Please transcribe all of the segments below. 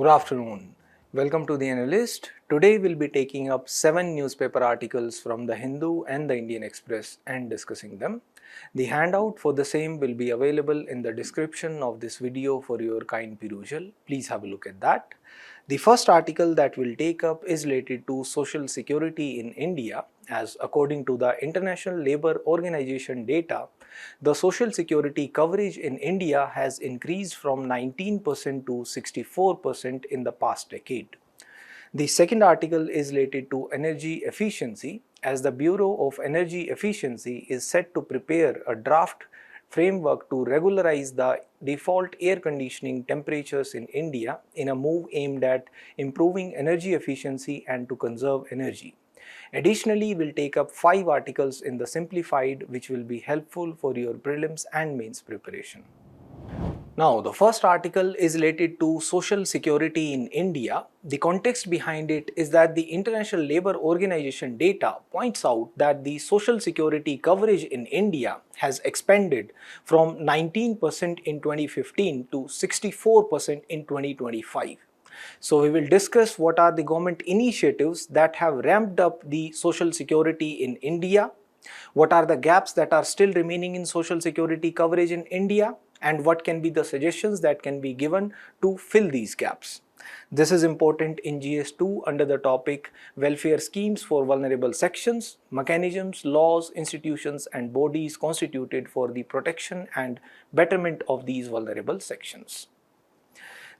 Good afternoon. Welcome to The Analyst. Today we'll be taking up 7 newspaper articles from The Hindu and The Indian Express and discussing them. The handout for the same will be available in the description of this video for your kind perusal. Please have a look at that. The first article that we'll take up is related to social security in India, as according to the International Labour Organization data, the social security coverage in India has increased from 19% to 64% in the past decade. The second article is related to energy efficiency, as the Bureau of Energy Efficiency is set to prepare a draft framework to regularize the default air conditioning temperatures in India in a move aimed at improving energy efficiency and to conserve energy. Additionally, we'll take up 5 articles in the simplified which will be helpful for your prelims and mains preparation. Now, the first article is related to social security in India. The context behind it is that the International Labour Organization data points out that the social security coverage in India has expanded from 19% in 2015 to 64% in 2025. So we will discuss what are the government initiatives that have ramped up the social security in India, what are the gaps that are still remaining in social security coverage in India, and what can be the suggestions that can be given to fill these gaps. This is important in GS2 under the topic Welfare Schemes for Vulnerable Sections, Mechanisms, Laws, Institutions and Bodies constituted for the protection and betterment of these vulnerable sections.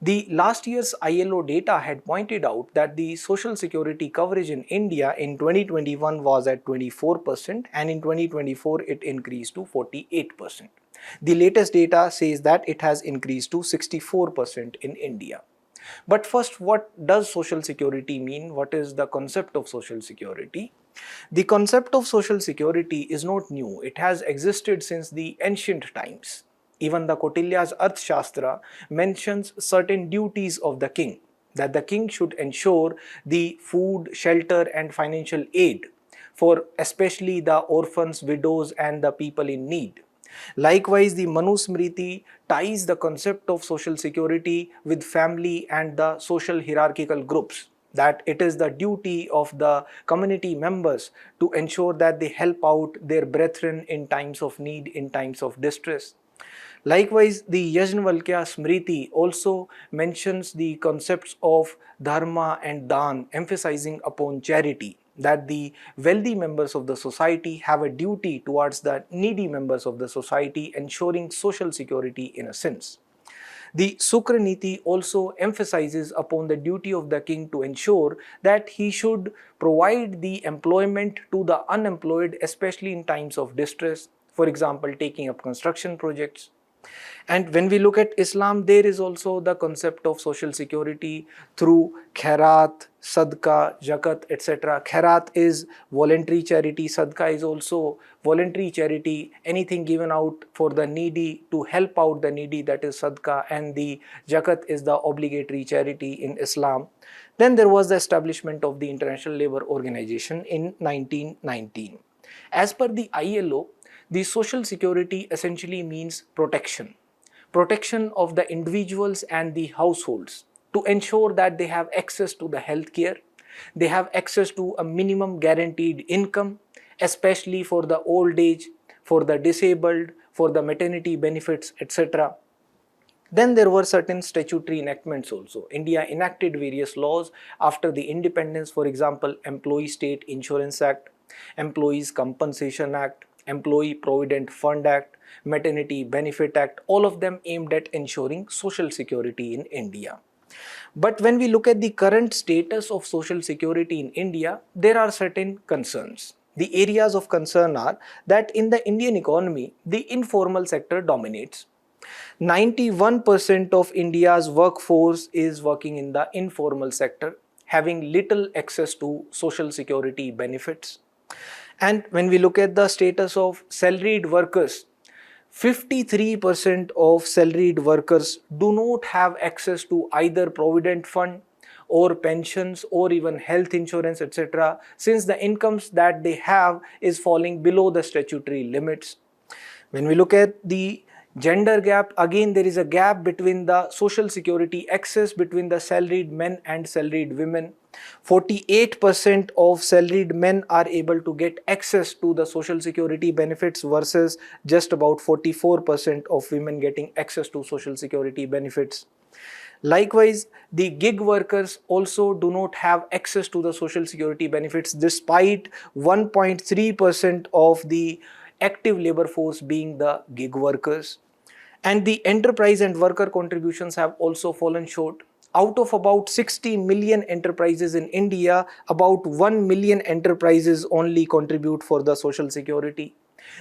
The last year's ILO data had pointed out that the social security coverage in India in 2021 was at 24% and in 2024 it increased to 48%. The latest data says that it has increased to 64% in India. But first, what does social security mean? What is the concept of social security? The concept of social security is not new. It has existed since the ancient times. Even the Kautilya's Arthashastra mentions certain duties of the king, that the king should ensure the food, shelter and financial aid for especially the orphans, widows and the people in need. Likewise, the Manusmriti ties the concept of social security with family and the social hierarchical groups, that it is the duty of the community members to ensure that they help out their brethren in times of need, in times of distress. Likewise, the Yajnavalkya Smriti also mentions the concepts of dharma and dan, emphasizing upon charity, that the wealthy members of the society have a duty towards the needy members of the society, ensuring social security in a sense. The Sukraniti also emphasizes upon the duty of the king to ensure that he should provide the employment to the unemployed, especially in times of distress, for example, taking up construction projects. And when we look at Islam, there is also the concept of social security through khairat, sadqa, zakat, etc. Khairat is voluntary charity, sadqa is also voluntary charity, anything given out for the needy, to help out the needy, that is sadqa, and the zakat is the obligatory charity in Islam. Then there was the establishment of the International Labour Organization in 1919. As per the ILO, the social security essentially means protection of the individuals and the households, to ensure that they have access to the health care, they have access to a minimum guaranteed income, especially for the old age, for the disabled, for the maternity benefits, etc. Then there were certain statutory enactments also. India enacted various laws after the independence, for example, Employee State Insurance Act, Employees Compensation Act, Employee Provident Fund Act, Maternity Benefit Act, all of them aimed at ensuring social security in India. But when we look at the current status of social security in India, there are certain concerns. The areas of concern are that in the Indian economy, the informal sector dominates. 91% of India's workforce is working in the informal sector, having little access to social security benefits. And when we look at the status of salaried workers, 53% of salaried workers do not have access to either provident fund or pensions or even health insurance, etc., since the incomes that they have is falling below the statutory limits. When we look at the Gender gap, again there is a gap between the social security access between the salaried men and salaried women. 48% of salaried men are able to get access to the social security benefits versus just about 44% of women getting access to social security benefits. Likewise, the gig workers also do not have access to the social security benefits despite 1.3% of the active labor force being the gig workers. And the enterprise and worker contributions have also fallen short. Out of about 60 million enterprises in India, about 1 million enterprises only contribute for the social security.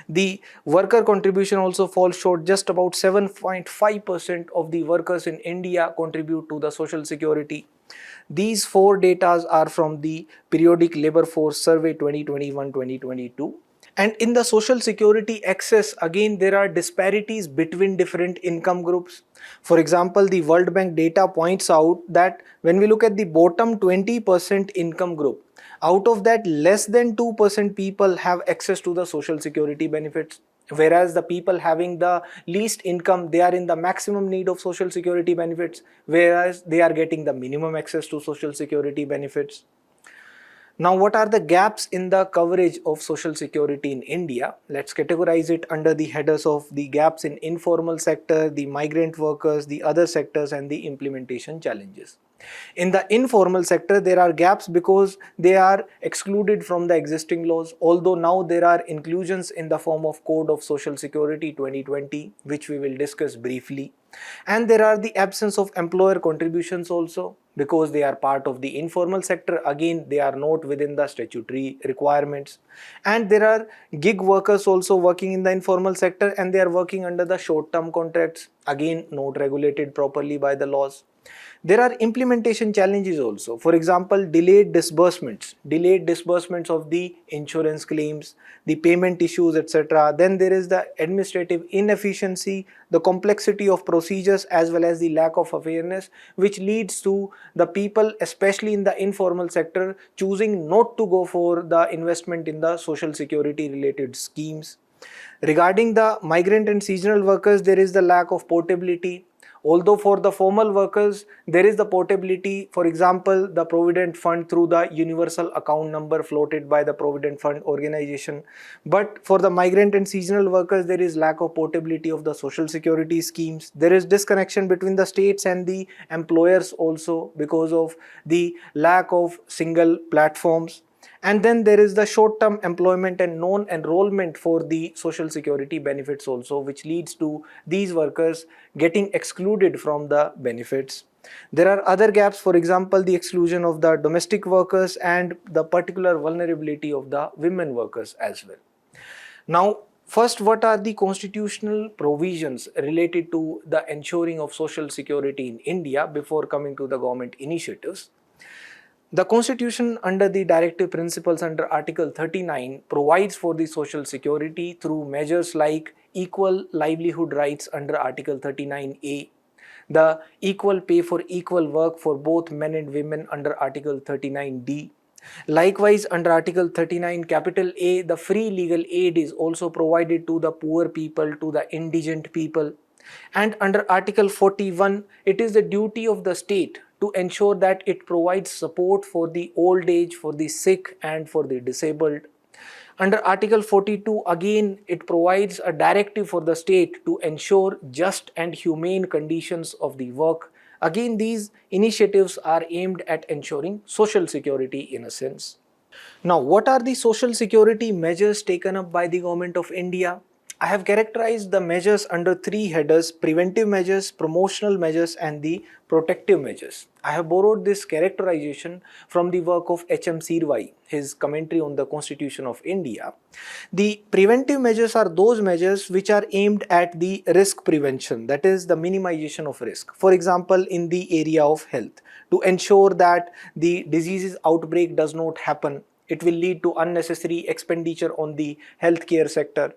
The worker contribution also falls short. Just about 7.5% of the workers in India contribute to the social security. These four data are from the Periodic Labor Force Survey 2021-2022. And in the social security access, again, there are disparities between different income groups. For example, the World Bank data points out that when we look at the bottom 20% income group, out of that, less than 2% people have access to the social security benefits. Whereas the people having the least income, they are in the maximum need of social security benefits, whereas they are getting the minimum access to social security benefits. Now, what are the gaps in the coverage of social security in India? Let's categorize it under the headers of the gaps in informal sector, the migrant workers, the other sectors, and the implementation challenges. In the informal sector, there are gaps because they are excluded from the existing laws, although now there are inclusions in the form of Code of Social Security 2020, which we will discuss briefly. And there are the absence of employer contributions also, because they are part of the informal sector. Again, they are not within the statutory requirements. And there are gig workers also working in the informal sector, and they are working under the short-term contracts, again not regulated properly by the laws. There are implementation challenges also. For example, delayed disbursements of the insurance claims, the payment issues, etc. Then there is the administrative inefficiency, the complexity of procedures, as well as the lack of awareness, which leads to the people, especially in the informal sector, choosing not to go for the investment in the social security related schemes. Regarding the migrant and seasonal workers, there is the lack of portability. Although for the formal workers, there is the portability, for example, the Provident Fund through the universal account number floated by the Provident Fund organization. But for the migrant and seasonal workers, there is lack of portability of the social security schemes. There is disconnection between the states and the employers also because of the lack of single platforms. And then there is the short-term employment and non-enrollment for the social security benefits also, which leads to these workers getting excluded from the benefits. There are other gaps, for example, the exclusion of the domestic workers and the particular vulnerability of the women workers as well. Now, first, what are the constitutional provisions related to the ensuring of social security in India before coming to the government initiatives? The Constitution, under the directive principles under Article 39, provides for the social security through measures like equal livelihood rights under Article 39A, the equal pay for equal work for both men and women under Article 39D. Likewise, under Article 39 capital A, the free legal aid is also provided to the poor people, to the indigent people. And under Article 41, it is the duty of the state to ensure that it provides support for the old age, for the sick, and for the disabled. Under Article 42, again, it provides a directive for the state to ensure just and humane conditions of the work. Again, these initiatives are aimed at ensuring social security in a sense. Now, what are the social security measures taken up by the Government of India? I have characterized the measures under three headers: preventive measures, promotional measures, and the protective measures. I have borrowed this characterization from the work of H.M. Seervai, his commentary on the Constitution of India. The preventive measures are those measures which are aimed at the risk prevention, that is the minimization of risk. For example, in the area of health, to ensure that the diseases outbreak does not happen. It will lead to unnecessary expenditure on the healthcare sector.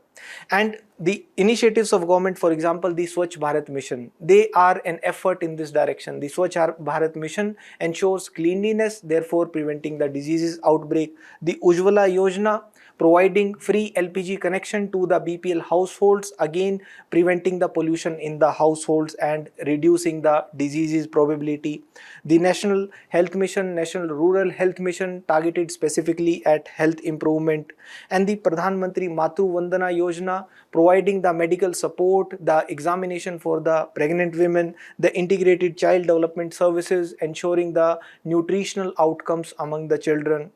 And the initiatives of government, for example, the Swachh Bharat Mission, they are an effort in this direction. The Swachh Bharat Mission ensures cleanliness, therefore preventing the diseases outbreak. The Ujjwala Yojana providing free LPG connection to the BPL households, again preventing the pollution in the households and reducing the diseases probability. The National Health Mission, National Rural Health Mission, targeted specifically at health improvement, and the Pradhan Mantri Matru Vandana Yojana, providing the medical support, the examination for the pregnant women, the integrated child development services, ensuring the nutritional outcomes among the children.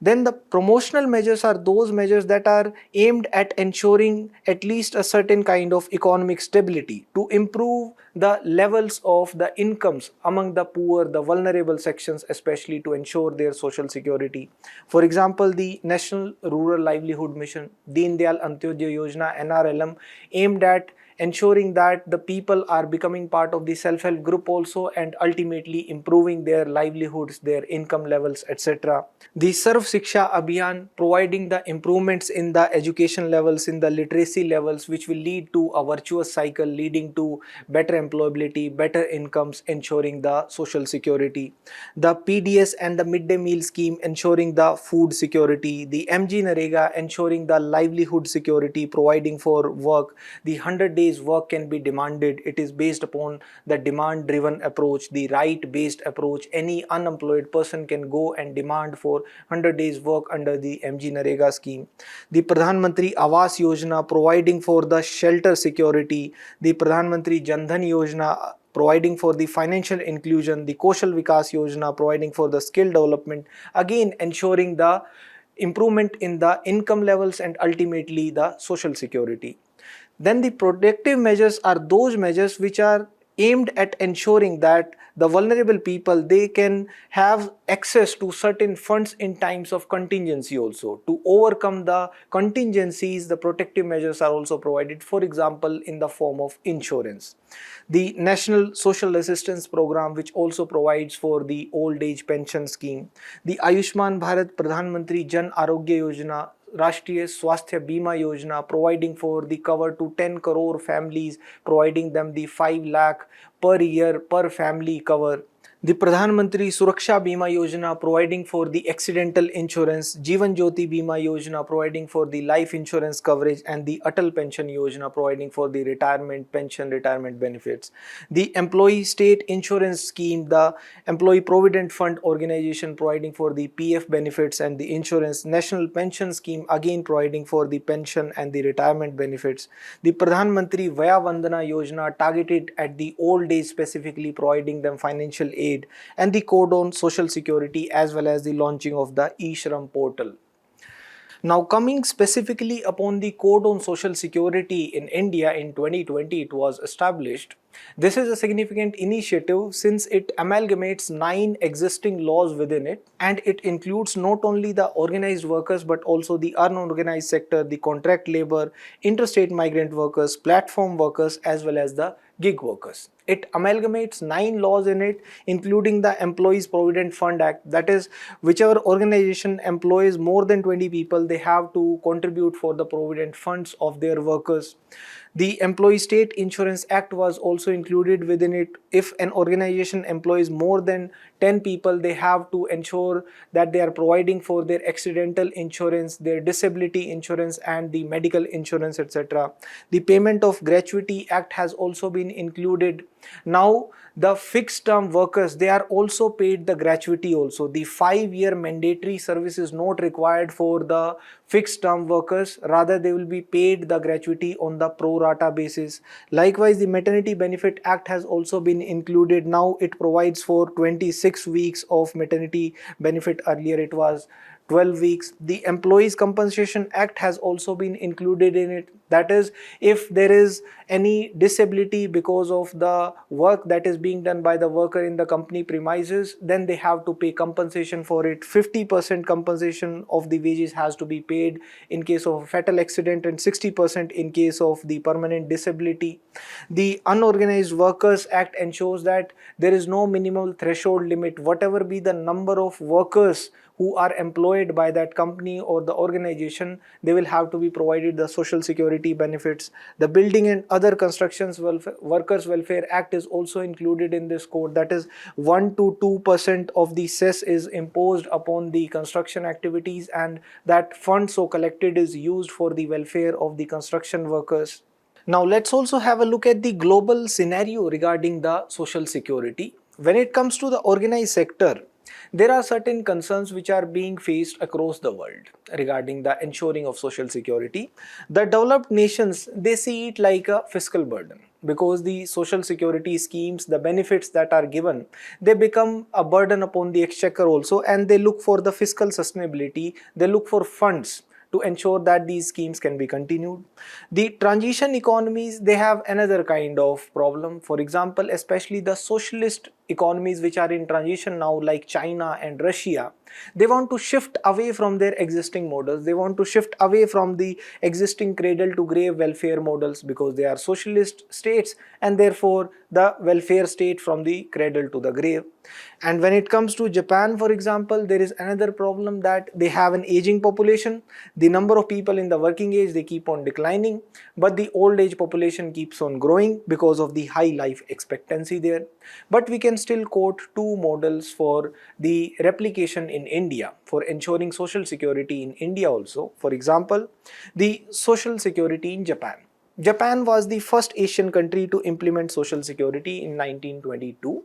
Then the promotional measures are those measures that are aimed at ensuring at least a certain kind of economic stability to improve the levels of the incomes among the poor, the vulnerable sections, especially to ensure their social security. For example, the National Rural Livelihood Mission, Deen Dayal Antyodaya Yojana, NRLM, aimed at ensuring that the people are becoming part of the self-help group also and ultimately improving their livelihoods, their income levels, etc. The Sarv Shiksha Abhiyan, providing the improvements in the education levels, in the literacy levels, which will lead to a virtuous cycle leading to better employability, better incomes, ensuring the social security. The PDS and the midday meal scheme, ensuring the food security. The MG Narega, ensuring the livelihood security, providing for work. The 100 days work can be demanded. It is based upon the demand driven approach, the right based approach. Any unemployed person can go and demand for 100 days work under the MG Narega scheme. The Pradhan Mantri Awas Yojana, providing for the shelter security. The Pradhan Mantri Jan Dhan Yojana, providing for the financial inclusion. The Kaushal Vikas Yojana, providing for the skill development, again ensuring the improvement in the income levels and ultimately the social security. Then the protective measures are those measures which are aimed at ensuring that the vulnerable people, they can have access to certain funds in times of contingency also. To overcome the contingencies, the protective measures are also provided, for example in the form of insurance. The National Social Assistance Program, which also provides for the old age pension scheme. The Ayushman Bharat Pradhan Mantri Jan Arogya Yojana, Rashtriya Swasthya Bima Yojana, providing for the cover to 10 crore families, providing them the 5 lakh per year per family cover. The Pradhan Mantri Suraksha Bima Yojana, providing for the accidental insurance, Jeevan Jyoti Bima Yojana, providing for the life insurance coverage, and the Atal Pension Yojana, providing for the retirement pension, retirement benefits. The Employee State Insurance Scheme, the Employee Provident Fund Organization, providing for the PF benefits and the insurance. National Pension Scheme, again providing for the pension and the retirement benefits. The Pradhan Mantri Vaya Vandana Yojana, targeted at the old age, specifically providing them financial aid, and the Code on Social Security, as well as the launching of the eShram portal. Now, coming specifically upon the Code on Social Security in India in 2020, it was established. This is a significant initiative since it amalgamates 9 existing laws within it, and it includes not only the organized workers but also the unorganized sector, the contract labor, interstate migrant workers, platform workers, as well as the gig workers. It amalgamates 9 laws in it, including the Employees Provident Fund Act. That is, whichever organization employs more than 20 people, they have to contribute for the provident funds of their workers. The Employee State Insurance Act was also included within it. If an organization employs more than 10 people, they have to ensure that they are providing for their accidental insurance, their disability insurance, and the medical insurance, etc. The Payment of Gratuity Act has also been included. Now, the fixed term workers, they are also paid the gratuity also. The 5-year mandatory service is not required for the fixed term workers, rather they will be paid the gratuity on the pro rata basis. Likewise, the Maternity Benefit Act has also been included. Now it provides for 26 weeks of maternity benefit. Earlier it was 12 weeks. The Employees Compensation Act has also been included in it. That is, if there is any disability because of the work that is being done by the worker in the company premises, then they have to pay compensation for it. 50% compensation of the wages has to be paid in case of a fatal accident and 60% in case of the permanent disability. The Unorganized Workers Act ensures that there is no minimal threshold limit. Whatever be the number of workers who are employed by that company or the organization, they will have to be provided the social security benefits. The Building and Other Constructions Workers Welfare Act is also included in this code. That is 1 to 2% of the cess is imposed upon the construction activities, and that fund so collected is used for the welfare of the construction workers. Now let's also have a look at the global scenario regarding the social security. When it comes to the organized sector, there are certain concerns which are being faced across the world regarding the ensuring of social security. The developed nations, they see it like a fiscal burden, because the social security schemes, the benefits that are given, they become a burden upon the exchequer also, and they look for the fiscal sustainability, they look for funds to ensure that these schemes can be continued. The transition economies, they have another kind of problem. For example, especially the socialist economies which are in transition now, like China and Russia, they want to shift away from their existing models. They want to shift away from the existing cradle to grave welfare models, because they are socialist states, and therefore the welfare state from the cradle to the grave. And when it comes to Japan, for example, there is another problem, that they have an aging population. The number of people in the working age, they keep on declining, but the old age population keeps on growing because of the high life expectancy there. But we can still quote two models for the replication in India, for ensuring social security in India also. For example, the social security in Japan. Japan was the first Asian country to implement social security in 1922,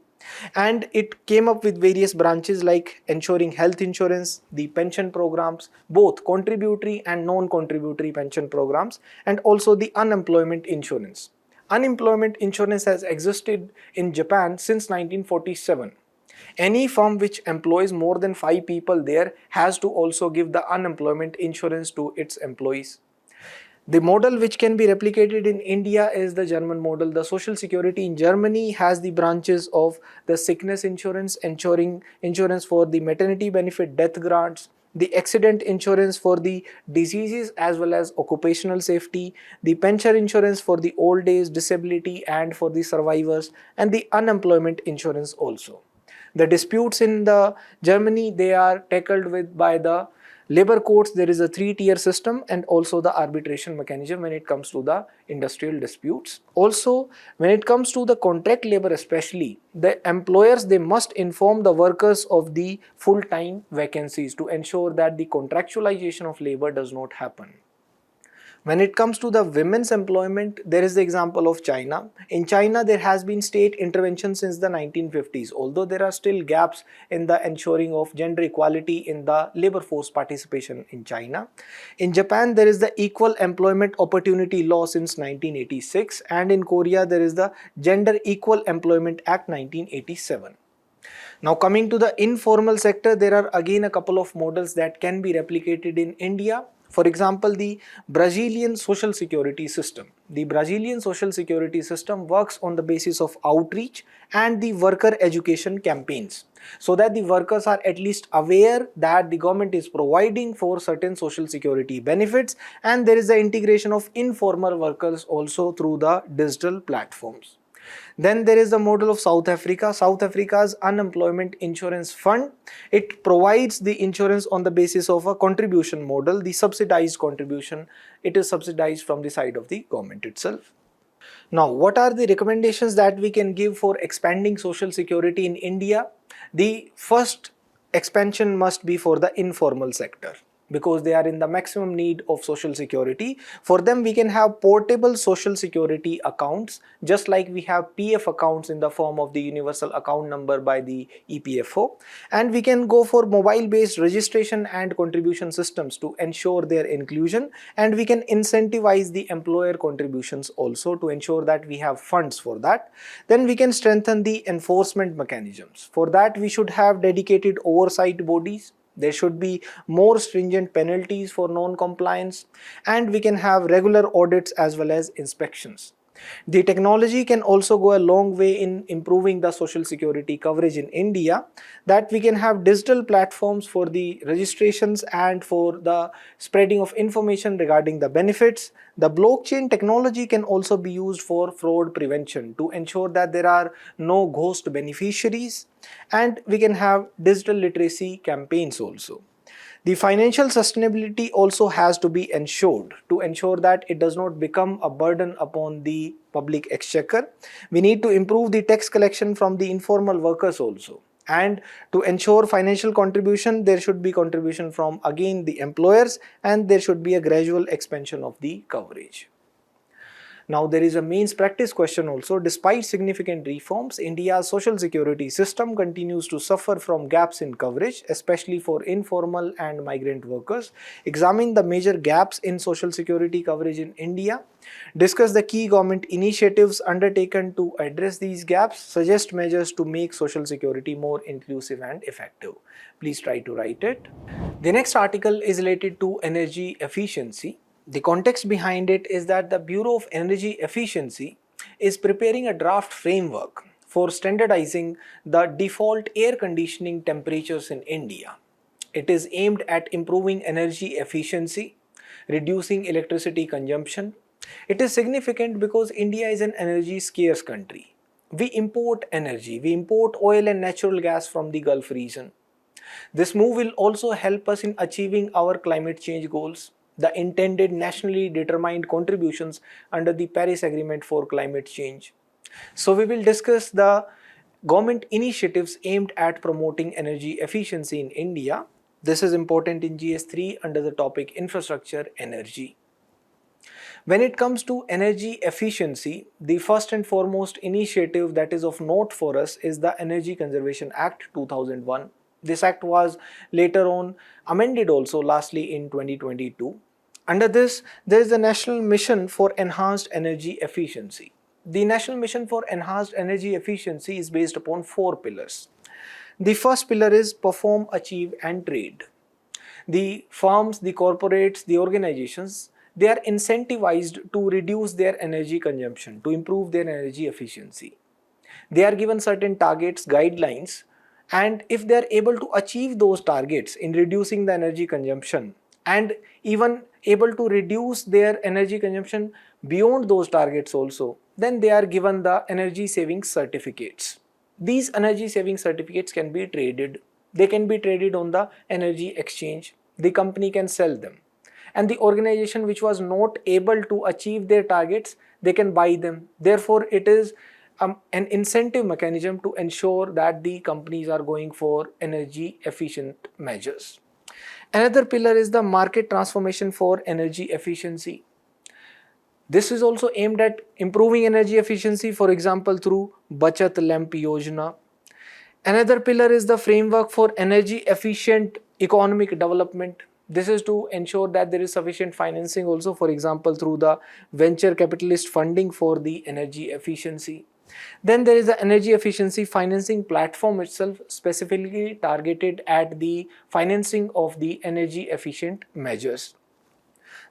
and it came up with various branches like ensuring health insurance, the pension programs, both contributory and non-contributory pension programs, and also the unemployment insurance. Unemployment insurance has existed in Japan since 1947. Any firm which employs more than 5 people there has to also give the unemployment insurance to its employees. The model which can be replicated in India is the German model. The social security in Germany has the branches of the sickness insurance, ensuring insurance for the maternity benefit, death grants, the accident insurance for the diseases as well as occupational safety, the pension insurance for the old age, disability and for the survivors, and the unemployment insurance also. The disputes in the Germany, they are tackled with by the labor courts. There is a 3-tier system, and also the arbitration mechanism when it comes to the industrial disputes. Also, when it comes to the contract labor especially, the employers, they must inform the workers of the full-time vacancies to ensure that the contractualization of labor does not happen. When it comes to the women's employment, there is the example of China. In China, there has been state intervention since the 1950s, although there are still gaps in the ensuring of gender equality in the labor force participation in China. In Japan, there is the Equal Employment Opportunity Law since 1986, and in Korea, there is the Gender Equal Employment Act 1987. Now coming to the informal sector, there are again a couple of models that can be replicated in India. For example, the Brazilian social security system. The Brazilian social security system works on the basis of outreach and the worker education campaigns, so that the workers are at least aware that the government is providing for certain social security benefits, and there is the integration of informal workers also through the digital platforms. Then there is the model of South Africa. South Africa's unemployment insurance fund. It provides the insurance on the basis of a contribution model, the subsidized contribution. It is subsidized from the side of the government itself. Now, what are the recommendations that we can give for expanding social security in India? The first expansion must be for the informal sector, because they are in the maximum need of social security. For them, we can have portable social security accounts, just like we have PF accounts in the form of the universal account number by the EPFO. And we can go for mobile-based registration and contribution systems to ensure their inclusion. And we can incentivize the employer contributions also to ensure that we have funds for that. Then we can strengthen the enforcement mechanisms. For that, we should have dedicated oversight bodies. There should be more stringent penalties for non-compliance, and we can have regular audits as well as inspections. The technology can also go a long way in improving the social security coverage in India, that we can have digital platforms for the registrations and for the spreading of information regarding the benefits. The blockchain technology can also be used for fraud prevention to ensure that there are no ghost beneficiaries, and we can have digital literacy campaigns also. The financial sustainability also has to be ensured to ensure that it does not become a burden upon the public exchequer. We need to improve the tax collection from the informal workers also. And to ensure financial contribution, there should be contribution from again the employers, and there should be a gradual expansion of the coverage. Now there is a means practice question also. Despite significant reforms, India's social security system continues to suffer from gaps in coverage, especially for informal and migrant workers. Examine the major gaps in social security coverage in India. Discuss the key government initiatives undertaken to address these gaps. Suggest measures to make social security more inclusive and effective. Please try to write it. The next article is related to energy efficiency. The context behind it is that the Bureau of Energy Efficiency is preparing a draft framework for standardizing the default air conditioning temperatures in India. It is aimed at improving energy efficiency, reducing electricity consumption. It is significant because India is an energy scarce country. We import energy, we import oil and natural gas from the Gulf region. This move will also help us in achieving our climate change goals, the intended nationally determined contributions under the Paris Agreement for climate change. So we will discuss the government initiatives aimed at promoting energy efficiency in India. This is important in GS3 under the topic infrastructure energy. When it comes to energy efficiency, the first and foremost initiative that is of note for us is the Energy Conservation Act 2001. This act was later on amended also lastly in 2022. Under this, there is the National Mission for Enhanced Energy Efficiency. The National Mission for Enhanced Energy Efficiency is based upon 4 pillars. The first pillar is perform, achieve and trade. The firms, the corporates, the organizations, they are incentivized to reduce their energy consumption, to improve their energy efficiency. They are given certain targets, guidelines, and if they are able to achieve those targets in reducing the energy consumption and even able to reduce their energy consumption beyond those targets also, then they are given the energy saving certificates. These energy saving certificates can be traded. They can be traded on the energy exchange. The company can sell them. And the organization which was not able to achieve their targets, they can buy them. Therefore, it is an incentive mechanism to ensure that the companies are going for energy efficient measures. Another pillar is the market transformation for energy efficiency. This is also aimed at improving energy efficiency, for example, through Bachat Lamp Yojana. Another pillar is the framework for energy efficient economic development. This is to ensure that there is sufficient financing also, for example, through the venture capitalist funding for the energy efficiency. Then there is the energy efficiency financing platform itself, specifically targeted at the financing of the energy efficient measures.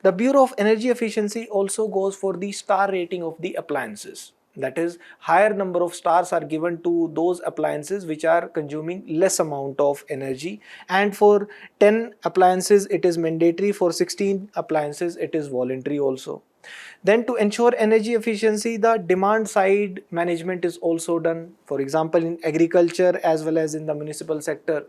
The Bureau of Energy Efficiency also goes for the star rating of the appliances. That is, higher number of stars are given to those appliances which are consuming less amount of energy, and for 10 appliances it is mandatory, for 16 appliances it is voluntary also. Then to ensure energy efficiency, the demand side management is also done, for example in agriculture as well as in the municipal sector.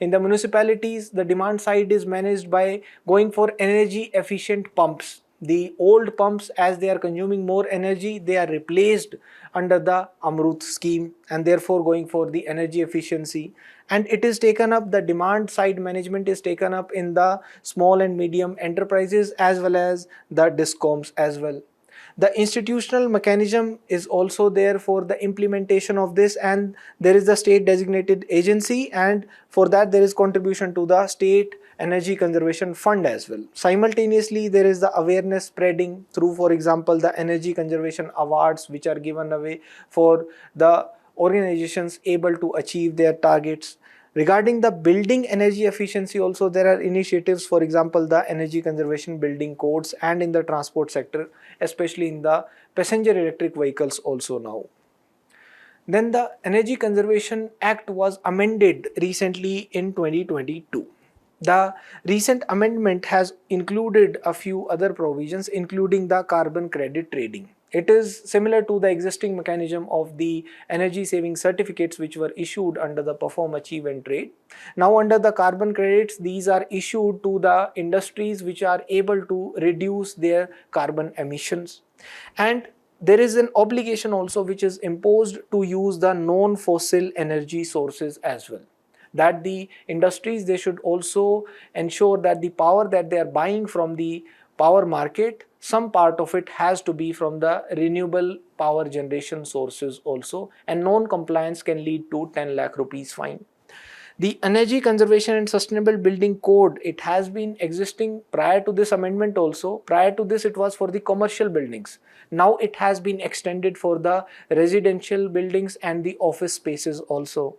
In the municipalities, the demand side is managed by going for energy efficient pumps. The old pumps, as they are consuming more energy, they are replaced under the Amrut scheme, and therefore going for the energy efficiency. And it is taken up, the demand side management is taken up in the small and medium enterprises as well as the discoms as well. The institutional mechanism is also there for the implementation of this, and there is the state designated agency, and for that there is contribution to the state energy conservation fund as well. Simultaneously, there is the awareness spreading through, for example, the energy conservation awards which are given away for the organizations able to achieve their targets. Regarding the building energy efficiency also, there are initiatives, for example, the energy conservation building codes and in the transport sector, especially in the passenger electric vehicles also now. Then the Energy Conservation Act was amended recently in 2022. The recent amendment has included a few other provisions, including the carbon credit trading. It is similar to the existing mechanism of the energy saving certificates which were issued under the Perform, Achieve and Trade. Now under the carbon credits, these are issued to the industries which are able to reduce their carbon emissions. And there is an obligation also which is imposed to use the non-fossil energy sources as well, that the industries, they should also ensure that the power that they are buying from the power market, some part of it has to be from the renewable power generation sources also, and non-compliance can lead to 10 lakh rupees fine. The Energy Conservation and Sustainable Building Code, it has been existing prior to this amendment also. Prior to this, it was for the commercial buildings. Now it has been extended for the residential buildings and the office spaces also.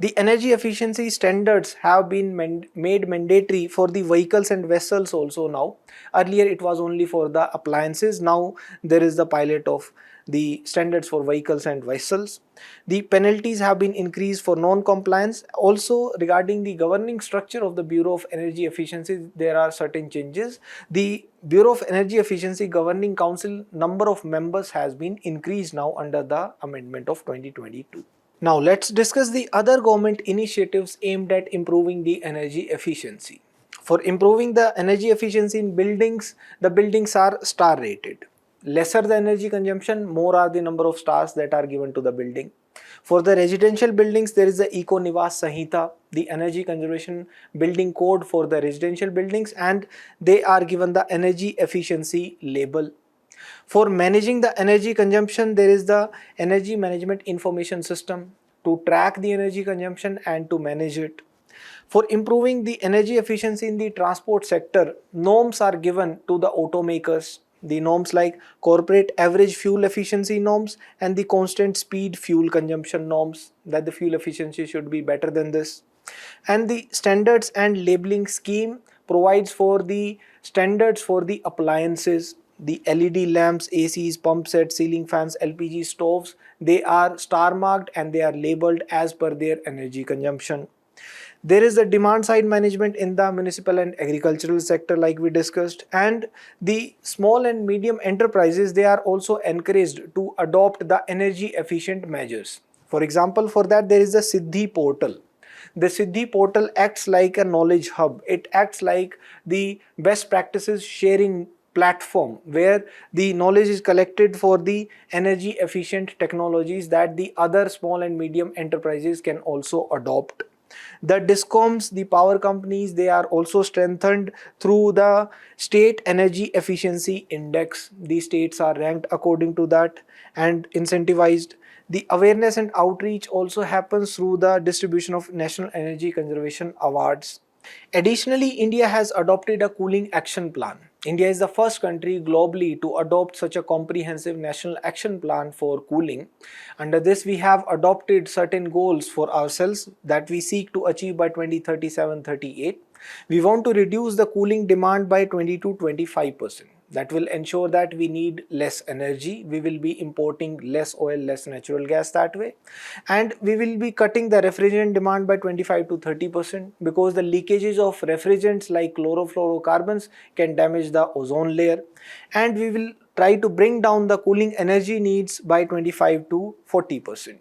The energy efficiency standards have been made mandatory for the vehicles and vessels also now. Earlier it was only for the appliances. Now there is the pilot of the standards for vehicles and vessels. The penalties have been increased for non-compliance. Also regarding the governing structure of the Bureau of Energy Efficiency, there are certain changes. The Bureau of Energy Efficiency Governing Council number of members has been increased now under the amendment of 2022. Now let's discuss the other government initiatives aimed at improving the energy efficiency. For improving the energy efficiency in buildings, the buildings are star rated. Lesser the energy consumption, more are the number of stars that are given to the building. For the residential buildings, there is the Eco Nivas Sanhita, the energy conservation building code for the residential buildings, and they are given the energy efficiency label. For managing the energy consumption, there is the Energy Management Information System to track the energy consumption and to manage it. For improving the energy efficiency in the transport sector, norms are given to the automakers. The norms like corporate average fuel efficiency norms and the constant speed fuel consumption norms, that the fuel efficiency should be better than this. And the standards and labeling scheme provides for the standards for the appliances. The LED lamps, ACs, pump sets, ceiling fans, LPG stoves, they are star marked and they are labeled as per their energy consumption. There is the demand side management in the municipal and agricultural sector like we discussed, and the small and medium enterprises, they are also encouraged to adopt the energy efficient measures. For example, for that there is the Siddhi portal. The Siddhi portal acts like a knowledge hub. It acts like the best practices sharing platform where the knowledge is collected for the energy efficient technologies that the other small and medium enterprises can also adopt. The DISCOMs, the power companies, they are also strengthened through the State Energy Efficiency Index. The states are ranked according to that and incentivized. The awareness and outreach also happens through the distribution of National Energy Conservation Awards. Additionally, India has adopted a cooling action plan. India is the first country globally to adopt such a comprehensive national action plan for cooling. Under this, we have adopted certain goals for ourselves that we seek to achieve by 2037-38. We want to reduce the cooling demand by 20 to 25%. That will ensure that we need less energy. We will be importing less oil, less natural gas that way. And we will be cutting the refrigerant demand by 25 to 30% because the leakages of refrigerants like chlorofluorocarbons can damage the ozone layer. And we will try to bring down the cooling energy needs by 25 to 40%.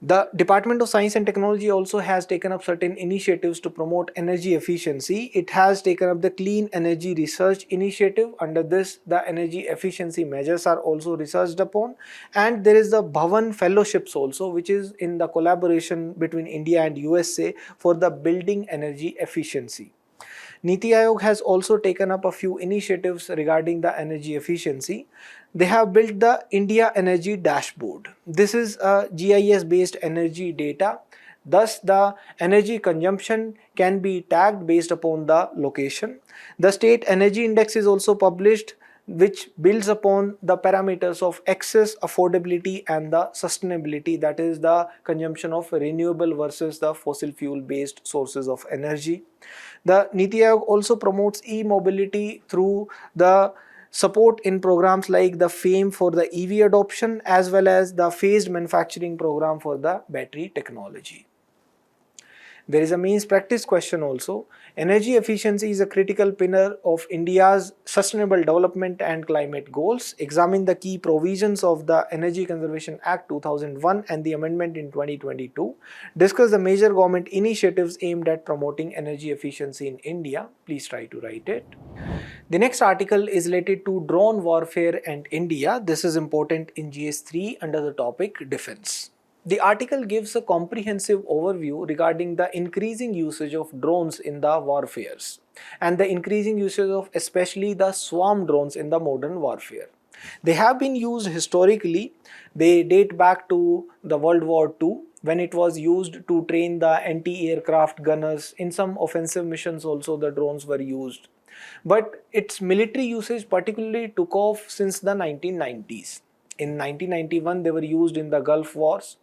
The Department of Science and Technology also has taken up certain initiatives to promote energy efficiency. It has taken up the Clean Energy Research Initiative. Under this, the energy efficiency measures are also researched upon. And there is the Bhavan Fellowships also, which is in the collaboration between India and USA for the building energy efficiency. Niti Aayog has also taken up a few initiatives regarding the energy efficiency. They have built the India Energy Dashboard. This is a GIS based energy data. Thus, the energy consumption can be tagged based upon the location. The State Energy Index is also published. which builds upon the parameters of access, affordability and the sustainability, that is the consumption of renewable versus the fossil fuel based sources of energy. The Niti Aayog also promotes e-mobility through the support in programs like the FAME for the EV adoption as well as the phased manufacturing program for the battery technology. There is a means practice question also. Energy efficiency is a critical pillar of India's sustainable development and climate goals. Examine the key provisions of the Energy Conservation Act 2001 and the amendment in 2022. Discuss the major government initiatives aimed at promoting energy efficiency in India. Please try to write it. The next article is related to drone warfare and India. This is important in GS3 under the topic defense. The article gives a comprehensive overview regarding the increasing usage of drones in the warfares and the increasing usage of especially the swarm drones in the modern warfare. They have been used historically. They date back to the World War II when it was used to train the anti-aircraft gunners. In some offensive missions also the drones were used. But its military usage particularly took off since the 1990s. In 1991 they were used in the Gulf Wars,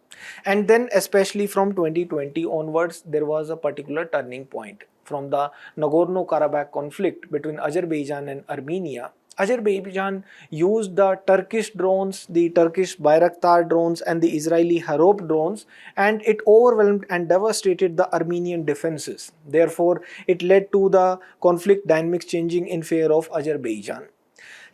and then especially from 2020 onwards there was a particular turning point from the Nagorno-Karabakh conflict between Azerbaijan and Armenia. Azerbaijan used the Turkish drones, the Turkish Bayraktar drones and the Israeli Harop drones, and it overwhelmed and devastated the Armenian defenses. Therefore, it led to the conflict dynamics changing in favor of Azerbaijan.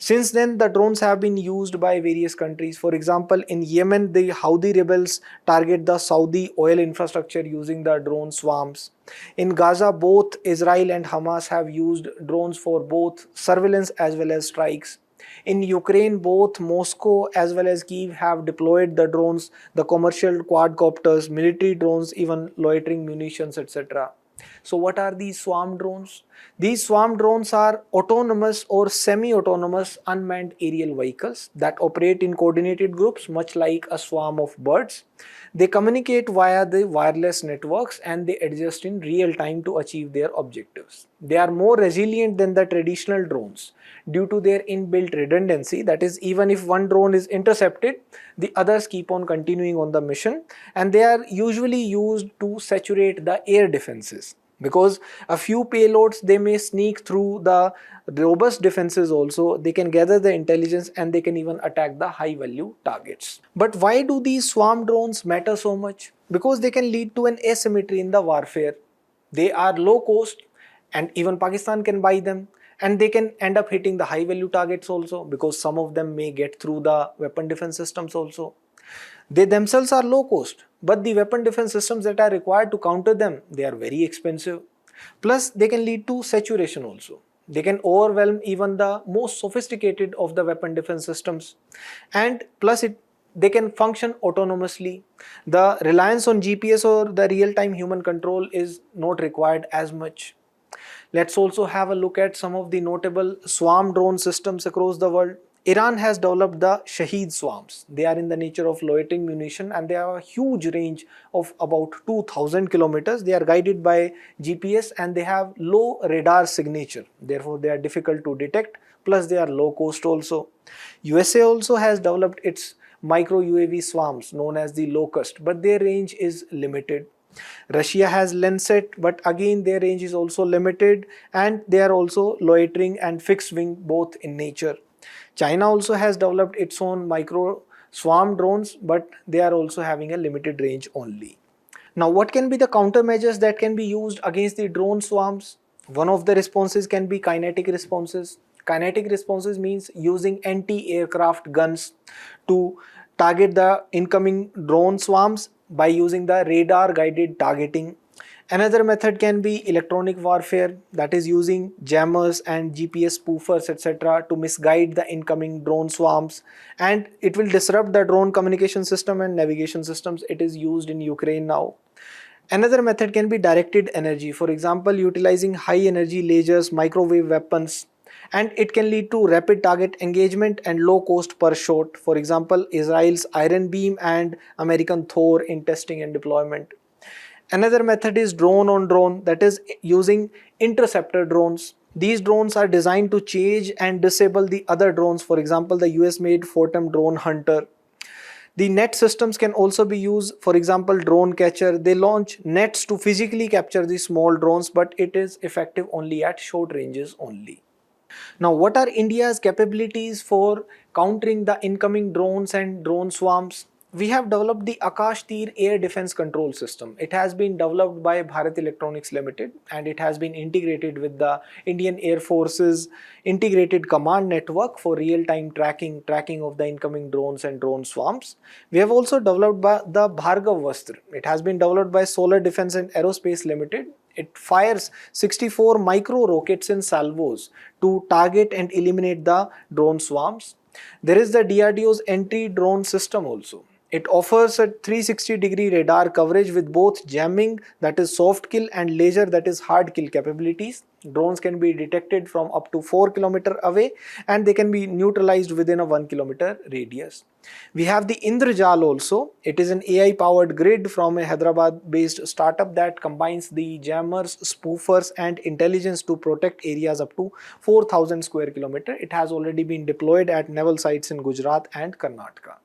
Since then, the drones have been used by various countries. For example, in Yemen, the Houthi rebels target the Saudi oil infrastructure using the drone swarms. In Gaza, both Israel and Hamas have used drones for both surveillance as well as strikes. In Ukraine, both Moscow as well as Kyiv have deployed the drones, the commercial quadcopters, military drones, even loitering munitions, etc. So what are these swarm drones? These swarm drones are autonomous or semi-autonomous unmanned aerial vehicles that operate in coordinated groups much like a swarm of birds. They communicate via the wireless networks and they adjust in real time to achieve their objectives. They are more resilient than the traditional drones due to their inbuilt redundancy, that is, even if one drone is intercepted, the others keep on continuing on the mission, and they are usually used to saturate the air defenses. Because a few payloads they may sneak through the robust defenses also, they can gather the intelligence and they can even attack the high value targets. But why do these swarm drones matter so much? Because they can lead to an asymmetry in the warfare. They are low cost and even Pakistan can buy them, and they can end up hitting the high value targets also because some of them may get through the weapon defense systems also. They themselves are low cost, but the weapon defense systems that are required to counter them, they are very expensive. Plus, they can lead to saturation also. They can overwhelm even the most sophisticated of the weapon defense systems. And plus, they can function autonomously. The reliance on GPS or the real-time human control is not required as much. Let's also have a look at some of the notable swarm drone systems across the world. Iran has developed the Shaheed swarms. They are in the nature of loitering munition and they have a huge range of about 2000 kilometers. They are guided by GPS and they have low radar signature. Therefore, they are difficult to detect. Plus, they are low cost also. USA also has developed its micro UAV swarms known as the Locust, but their range is limited. Russia has Lancet, but again their range is also limited and they are also loitering and fixed wing both in nature. China also has developed its own micro swarm drones, but they are also having a limited range only. Now, what can be the countermeasures that can be used against the drone swarms? One of the responses can be kinetic responses. Kinetic responses means using anti-aircraft guns to target the incoming drone swarms by using the radar guided targeting. Another method can be electronic warfare, that is using jammers and GPS spoofers etc. to misguide the incoming drone swarms, and it will disrupt the drone communication system and navigation systems. It is used in Ukraine now. Another method can be directed energy, for example utilizing high energy lasers, microwave weapons, and it can lead to rapid target engagement and low cost per shot. For example, Israel's Iron Beam and American Thor in testing and deployment. Another method is drone on drone, that is using interceptor drones. These drones are designed to chase and disable the other drones. For example, the US made Phantom drone Hunter. The net systems can also be used, for example, drone catcher. They launch nets to physically capture the small drones, but it is effective only at short ranges only. Now, what are India's capabilities for countering the incoming drones and drone swarms? We have developed the Akash Tir air defense control system. It has been developed by Bharat Electronics Limited and it has been integrated with the Indian Air Force's integrated command network for real-time tracking of the incoming drones and drone swarms. We have also developed by the Bhargav Vastra. It has been developed by Solar Defense and Aerospace Limited. It fires 64 micro rockets in salvos to target and eliminate the drone swarms. There is the DRDO's entry drone system also. It offers a 360-degree radar coverage with both jamming, that is soft kill, and laser, that is hard kill capabilities. Drones can be detected from up to 4 km away and they can be neutralized within a 1 km radius. We have the Indrajal also. It is an AI powered grid from a Hyderabad based startup that combines the jammers, spoofers and intelligence to protect areas up to 4,000 square kilometer. It has already been deployed at naval sites in Gujarat and Karnataka.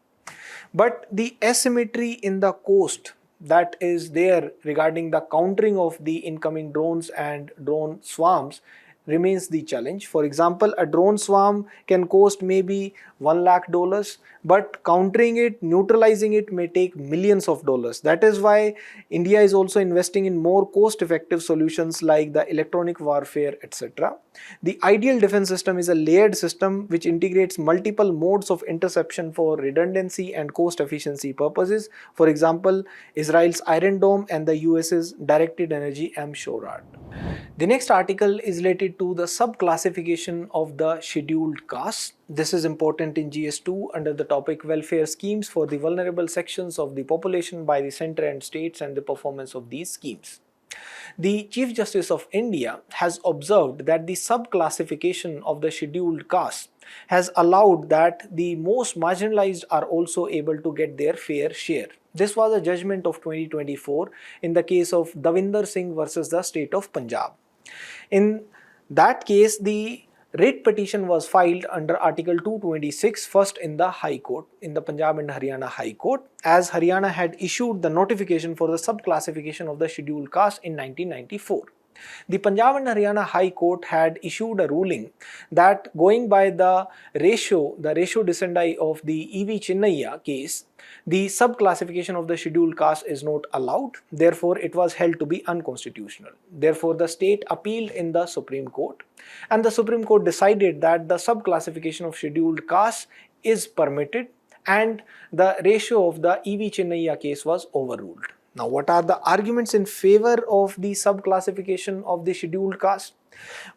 But the asymmetry in the coast that is there regarding the countering of the incoming drones and drone swarms remains the challenge. For example, a drone swarm can cost maybe $1 lakh, but countering it, neutralizing it may take millions of dollars. That is why India is also investing in more cost-effective solutions like the electronic warfare, etc. The ideal defense system is a layered system which integrates multiple modes of interception for redundancy and cost efficiency purposes. For example, Israel's Iron Dome and the US's Directed Energy M-SHORAD. The next article is related to the sub-classification of the scheduled castes. This is important in GS2 under the topic welfare schemes for the vulnerable sections of the population by the center and states and the performance of these schemes. The Chief Justice of India has observed that the sub-classification of the scheduled castes has allowed that the most marginalized are also able to get their fair share. This was a judgment of 2024 in the case of Davinder Singh versus the state of Punjab. In that case, the writ petition was filed under Article 226 first in the High Court, in the Punjab and Haryana High Court, as Haryana had issued the notification for the sub-classification of the scheduled caste in 1994. The Punjab and Haryana High Court had issued a ruling that going by the ratio descendi of the E.V. Chinnaiya case, the sub-classification of the scheduled caste is not allowed. Therefore, it was held to be unconstitutional. Therefore, the state appealed in the Supreme Court and the Supreme Court decided that the sub-classification of scheduled caste is permitted and the ratio of the E.V. Chinnaiya case was overruled. Now, what are the arguments in favor of the sub-classification of the scheduled caste?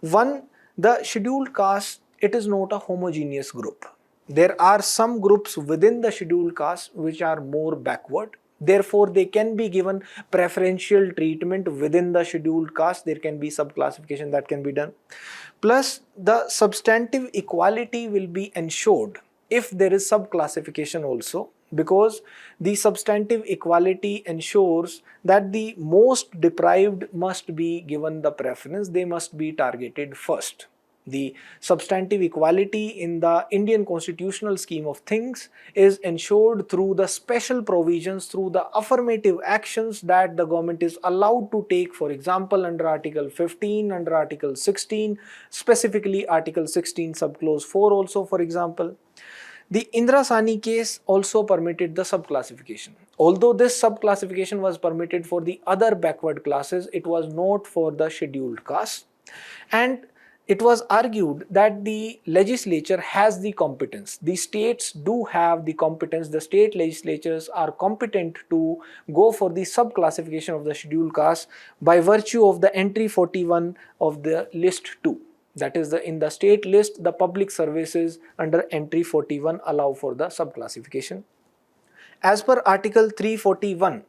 One, the scheduled caste, it is not a homogeneous group. There are some groups within the scheduled caste which are more backward. Therefore, they can be given preferential treatment within the scheduled caste. There can be sub-classification that can be done. Plus, the substantive equality will be ensured if there is sub-classification also, because the substantive equality ensures that the most deprived must be given the preference, they must be targeted first. The substantive equality in the Indian constitutional scheme of things is ensured through the special provisions, through the affirmative actions that the government is allowed to take, for example, under Article 15, under Article 16, specifically Article 16 subclause 4 also, for example. The Indra Sani case also permitted the sub-classification. Although this sub-classification was permitted for the other backward classes, it was not for the scheduled caste. And it was argued that the legislature has the competence. The states do have the competence. The state legislatures are competent to go for the sub-classification of the scheduled caste by virtue of the entry 41 of the list 2. That is, in the state list, the public services under entry 41 allow for the sub-classification. As per Article 341,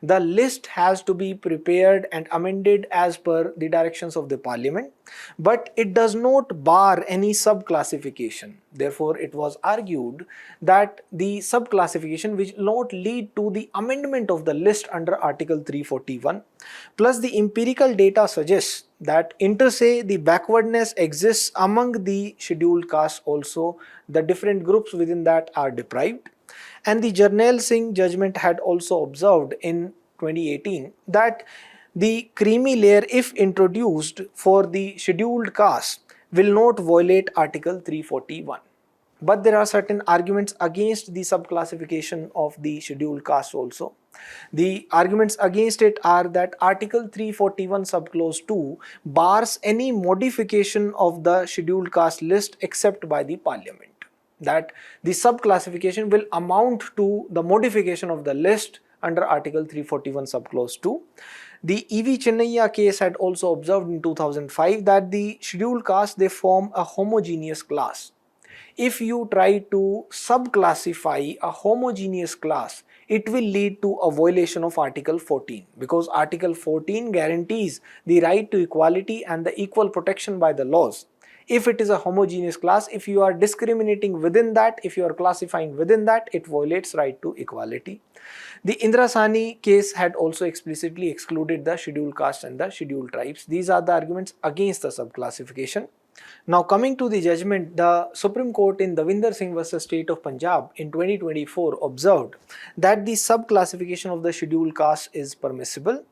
the list has to be prepared and amended as per the directions of the Parliament. but it does not bar any subclassification. Therefore, it was argued that the subclassification will not lead to the amendment of the list under Article 341. Plus, the empirical data suggests that inter se the backwardness exists among the scheduled castes also. The different groups within that are deprived. And the Jarnail Singh judgment had also observed in 2018 that the creamy layer, if introduced for the scheduled caste, will not violate Article 341. But there are certain arguments against the subclassification of the scheduled caste also. The arguments against it are that Article 341 subclause 2 bars any modification of the scheduled caste list except by the parliament. That the subclassification will amount to the modification of the list under Article 341 subclause 2. The E.V. Chinnaiya case had also observed in 2005 that the scheduled caste, they form a homogeneous class. If you try to subclassify a homogeneous class, it will lead to a violation of Article 14, because Article 14 guarantees the right to equality and the equal protection by the laws. If it is a homogeneous class, if you are discriminating within that, if you are classifying within that, it violates right to equality. The Indra Sani case had also explicitly excluded the scheduled castes and the scheduled tribes. These are the arguments against the subclassification. Now coming to the judgment, the Supreme Court in Davinder Singh vs. State of Punjab in 2024 observed that the subclassification of the scheduled caste is permissible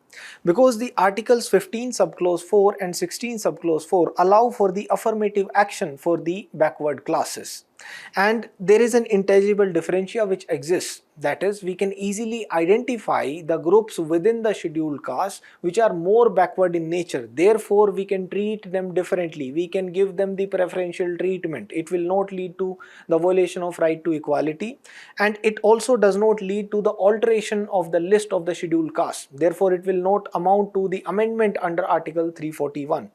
because the Articles 15 subclause 4 and 16 subclause 4 allow for the affirmative action for the backward classes. And there is an intelligible differentia which exists. That is, we can easily identify the groups within the scheduled caste which are more backward in nature. Therefore, we can treat them differently. We can give them the preferential treatment. It will not lead to the violation of right to equality. And it also does not lead to the alteration of the list of the scheduled caste. Therefore, it will not amount to the amendment under Article 341.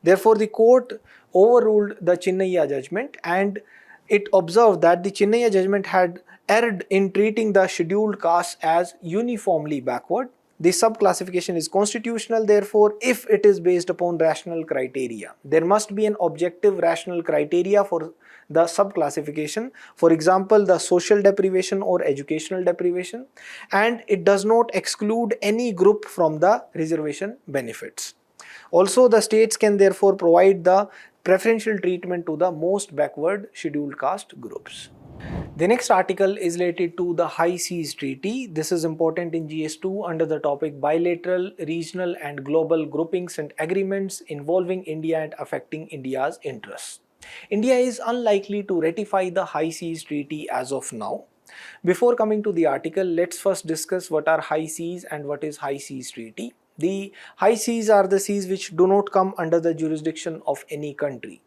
Therefore, the court overruled the Chinnaiya judgment, and it observed that the Chinnaiya judgment had erred in treating the scheduled caste as uniformly backward. The subclassification is constitutional, therefore, if it is based upon rational criteria. There must be an objective rational criteria for the subclassification, for example, the social deprivation or educational deprivation, and it does not exclude any group from the reservation benefits. Also, the states can therefore provide the preferential treatment to the most backward scheduled caste groups. The next article is related to the High Seas Treaty. This is important in GS2 under the topic bilateral, regional and global groupings and agreements involving India and affecting India's interests. India is unlikely to ratify the High Seas Treaty as of now. Before coming to the article, let's first discuss what are high seas and what is High Seas Treaty. The high seas are the seas which do not come under the jurisdiction of any country.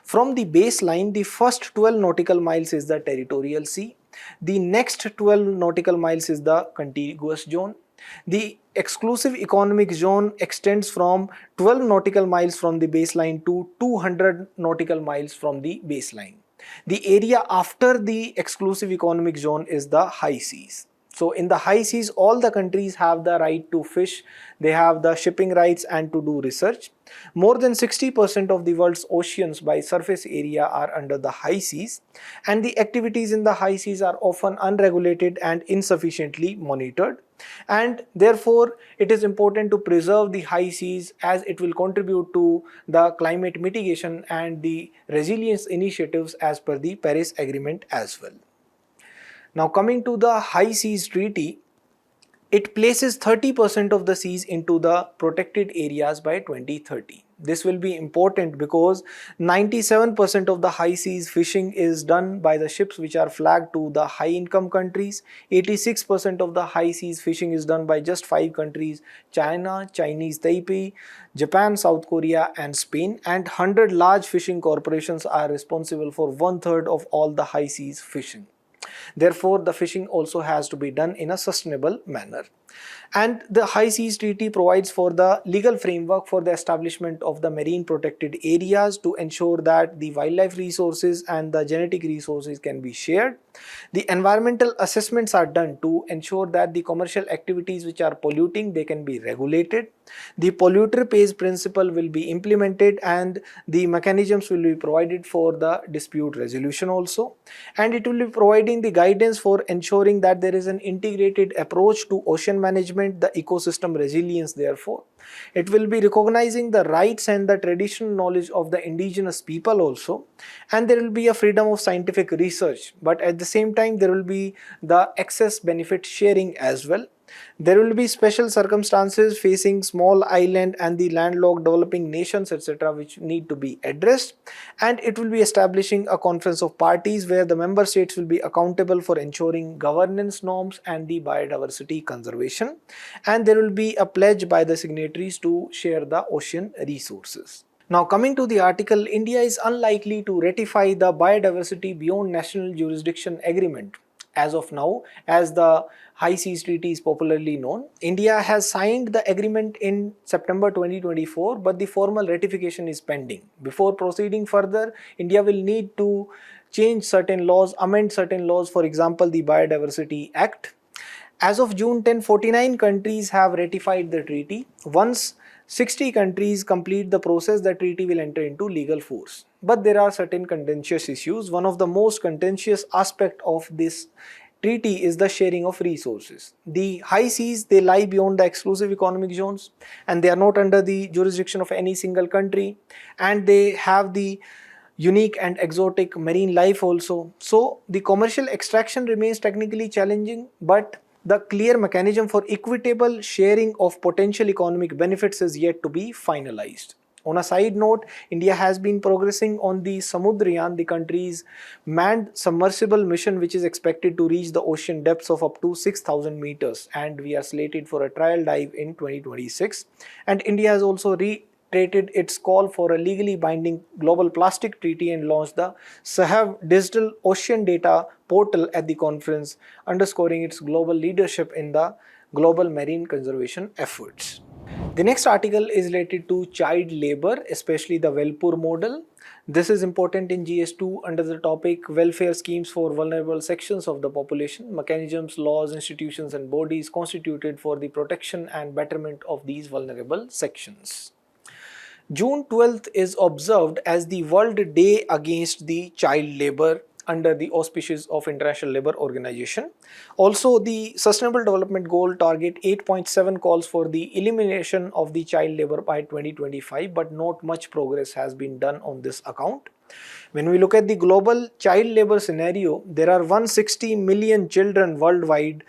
From the baseline, the first 12 nautical miles is the territorial sea. The next 12 nautical miles is the contiguous zone. The exclusive economic zone extends from 12 nautical miles from the baseline to 200 nautical miles from the baseline. The area after the exclusive economic zone is the high seas. So in the high seas, all the countries have the right to fish, they have the shipping rights and to do research. More than 60% of the world's oceans by surface area are under the high seas, and the activities in the high seas are often unregulated and insufficiently monitored. And therefore, it is important to preserve the high seas as it will contribute to the climate mitigation and the resilience initiatives as per the Paris Agreement as well. Now coming to the High Seas Treaty, it places 30% of the seas into the protected areas by 2030. This will be important because 97% of the high seas fishing is done by the ships which are flagged to the high income countries. 86% of the high seas fishing is done by just 5 countries: China, Chinese Taipei, Japan, South Korea and Spain, and 100 large fishing corporations are responsible for 1/3 of all the high seas fishing. Therefore, the fishing also has to be done in a sustainable manner. And the High Seas Treaty provides for the legal framework for the establishment of the marine protected areas to ensure that the wildlife resources and the genetic resources can be shared. The environmental assessments are done to ensure that the commercial activities which are polluting, they can be regulated. The polluter pays principle will be implemented, and the mechanisms will be provided for the dispute resolution also. And it will be providing the guidance for ensuring that there is an integrated approach to ocean management, the ecosystem resilience therefore. It will be recognizing the rights and the traditional knowledge of the indigenous people also, and there will be a freedom of scientific research, but at the same time there will be the excess benefit sharing as well. There will be special circumstances facing small island and the landlocked developing nations, etc., which need to be addressed. And it will be establishing a conference of parties where the member states will be accountable for ensuring governance norms and the biodiversity conservation. And there will be a pledge by the signatories to share the ocean resources. Now, coming to the article, India is unlikely to ratify the Biodiversity Beyond National Jurisdiction Agreement. As of now, as the High Seas Treaty is popularly known, India has signed the agreement in September 2024, but the formal ratification is pending. Before proceeding further, India will need to change certain laws, amend certain laws, for example, the Biodiversity Act. As of June 10, 49 countries have ratified the treaty. Once 60 countries complete the process, the treaty will enter into legal force. But there are certain contentious issues. One of the most contentious aspect of this treaty is the sharing of resources. The high seas, they lie beyond the exclusive economic zones, and they are not under the jurisdiction of any single country, and they have the unique and exotic marine life also. So the commercial extraction remains technically challenging, but the clear mechanism for equitable sharing of potential economic benefits is yet to be finalized. On a side note, India has been progressing on the Samudrayan, the country's manned submersible mission, which is expected to reach the ocean depths of up to 6,000 meters, and we are slated for a trial dive in 2026. And India has also reiterated its call for a legally binding global plastic treaty and launched the Sahav Digital Ocean Data Portal at the conference, underscoring its global leadership in the global marine conservation efforts. The next article is related to child labor, especially the Welpur model. This is important in GS2 under the topic Welfare Schemes for Vulnerable Sections of the Population, Mechanisms, Laws, Institutions and Bodies constituted for the protection and betterment of these vulnerable sections. June 12th is observed as the World Day Against the Child Labor under the auspices of International Labour Organization. Also, the Sustainable Development Goal Target 8.7 calls for the elimination of the child labour by 2025, but not much progress has been done on this account. When we look at the global child labour scenario, there are 160 million children worldwide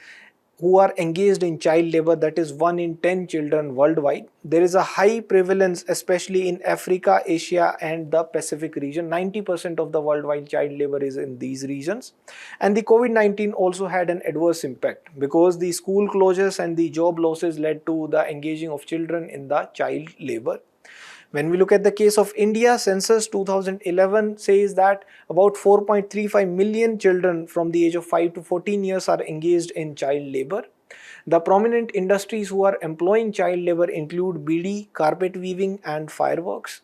who are engaged in child labor, that is 1 in 10 children worldwide. There is a high prevalence, especially in Africa, Asia and the Pacific region. 90% of the worldwide child labor is in these regions. And the COVID-19 also had an adverse impact because the school closures and the job losses led to the engaging of children in the child labor. When we look at the case of India, Census 2011 says that about 4.35 million children from the age of 5 to 14 years are engaged in child labor. The prominent industries who are employing child labor include BD, carpet weaving and fireworks.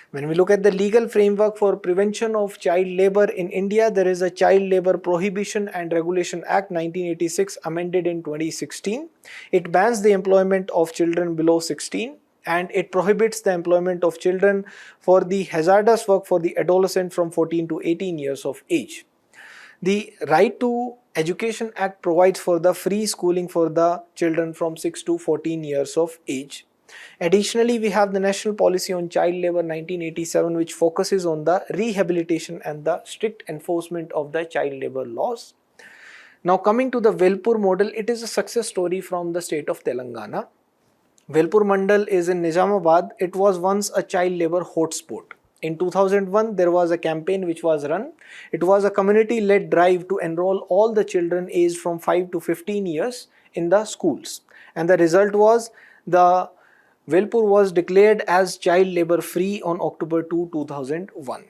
When we look at the legal framework for prevention of child labor in India, there is a Child Labor Prohibition and Regulation Act 1986 amended in 2016. It bans the employment of children below 16. And it prohibits the employment of children for the hazardous work for the adolescent from 14 to 18 years of age. The Right to Education Act provides for the free schooling for the children from 6 to 14 years of age. Additionally, we have the National Policy on Child Labour 1987, which focuses on the rehabilitation and the strict enforcement of the child labour laws. Now, coming to the Welpur model, it is a success story from the state of Telangana. Welpur Mandal is in Nizamabad. It was once a child labor hotspot. In 2001, there was a campaign which was run. It was a community-led drive to enroll all the children aged from 5 to 15 years in the schools. And the result was the Welpur was declared as child labor free on October 2, 2001.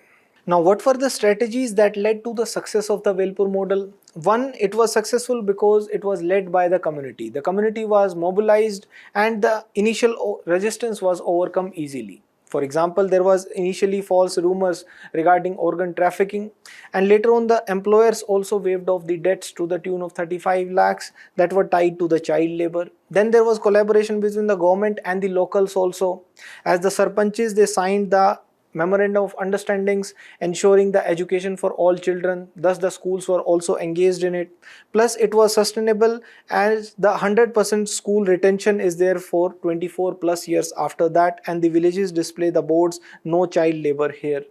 Now, what were the strategies that led to the success of the Welpur model? One, it was successful because it was led by the community. The community was mobilized and the initial resistance was overcome easily. For example, there was initially false rumors regarding organ trafficking, and later on the employers also waived off the debts to the tune of 35 lakhs that were tied to the child labor. Then there was collaboration between the government and the locals also. As the sarpanches, they signed the memorandum of understandings ensuring the education for all children, thus the schools were also engaged in it. Plus it was sustainable as the 100% school retention is there for 24 plus years after that, and the villages display the boards no child labor here.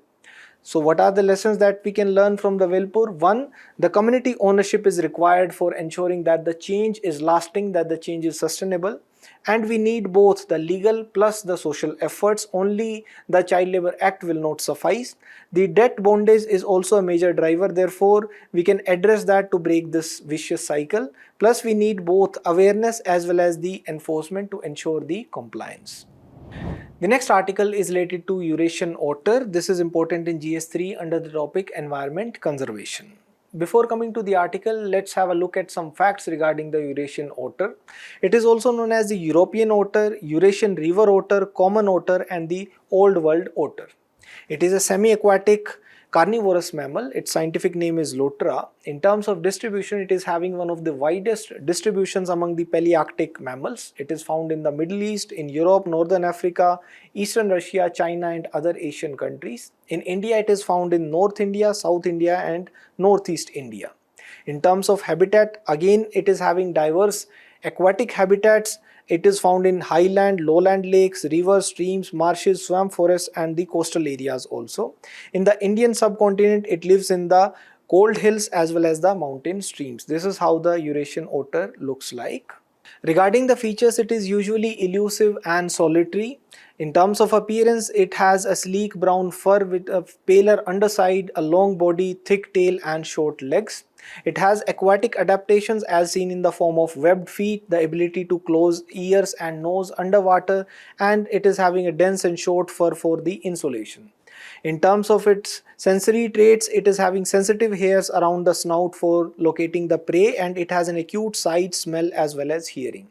So what are the lessons that we can learn from the Velpur? One, the community ownership is required for ensuring that the change is lasting, that the change is sustainable. And we need both the legal plus the social efforts. Only the Child Labor Act will not suffice. The debt bondage is also a major driver. Therefore, we can address that to break this vicious cycle. Plus, we need both awareness as well as the enforcement to ensure the compliance. The next article is related to Eurasian otter. This is important in GS3 under the topic Environment Conservation. Before coming to the article, let's have a look at some facts regarding the Eurasian otter. It is also known as the European otter, Eurasian river otter, common otter, and the Old World otter. It is a semi-aquatic carnivorous mammal. Its scientific name is Lotra. In terms of distribution, it is having one of the widest distributions among the Palearctic mammals. It is found in the Middle East, in Europe, Northern Africa, Eastern Russia, China, and other Asian countries. In India, it is found in North India, South India, and Northeast India. In terms of habitat, again, it is having diverse aquatic habitats. It is found in highland, lowland lakes, rivers, streams, marshes, swamp forests, and the coastal areas also. In the Indian subcontinent, it lives in the cold hills as well as the mountain streams. This is how the Eurasian otter looks like. Regarding the features, it is usually elusive and solitary. In terms of appearance, it has a sleek brown fur with a paler underside, a long body, thick tail, and short legs. It has aquatic adaptations as seen in the form of webbed feet, the ability to close ears and nose underwater, and it is having a dense and short fur for the insulation. In terms of its sensory traits, it is having sensitive hairs around the snout for locating the prey, and it has an acute sight, smell as well as hearing.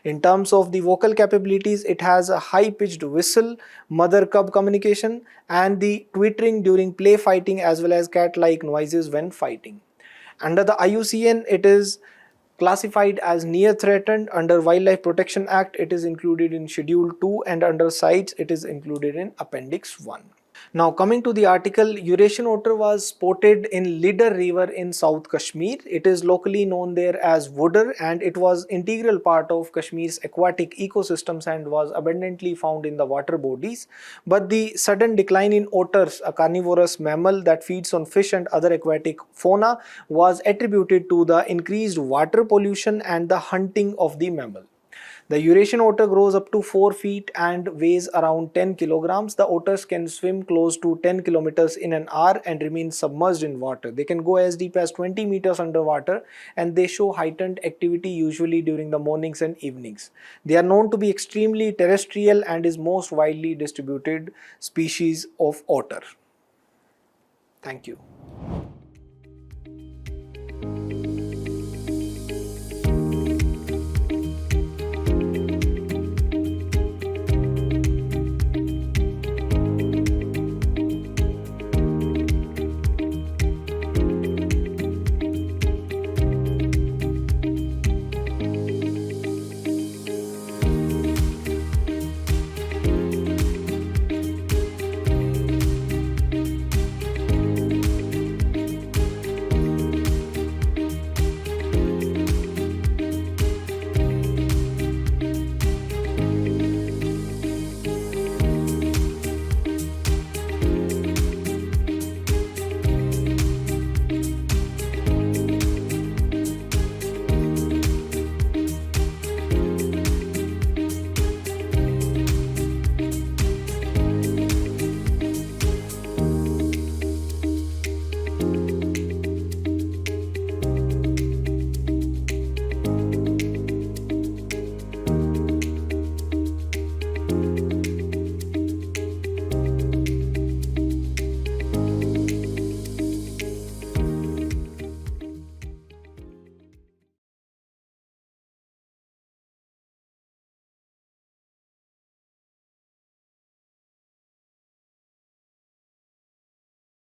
In terms of the vocal capabilities, it has a high-pitched whistle, mother-cub communication, and the twittering during play fighting as well as cat-like noises when fighting. Under the IUCN, it is classified as near threatened. Under Wildlife Protection Act, it is included in Schedule 2, and under CITES, it is included in Appendix 1. Now coming to the article, Eurasian otter was spotted in Lidar River in South Kashmir. It is locally known there as Wooder, and it was integral part of Kashmir's aquatic ecosystems and was abundantly found in the water bodies. But the sudden decline in otters, a carnivorous mammal that feeds on fish and other aquatic fauna, was attributed to the increased water pollution and the hunting of the mammal. The Eurasian otter grows up to 4 feet and weighs around 10 kilograms. The otters can swim close to 10 kilometers in an hour and remain submerged in water. They can go as deep as 20 meters underwater, and they show heightened activity usually during the mornings and evenings. They are known to be extremely terrestrial and is most widely distributed species of otter. Thank you.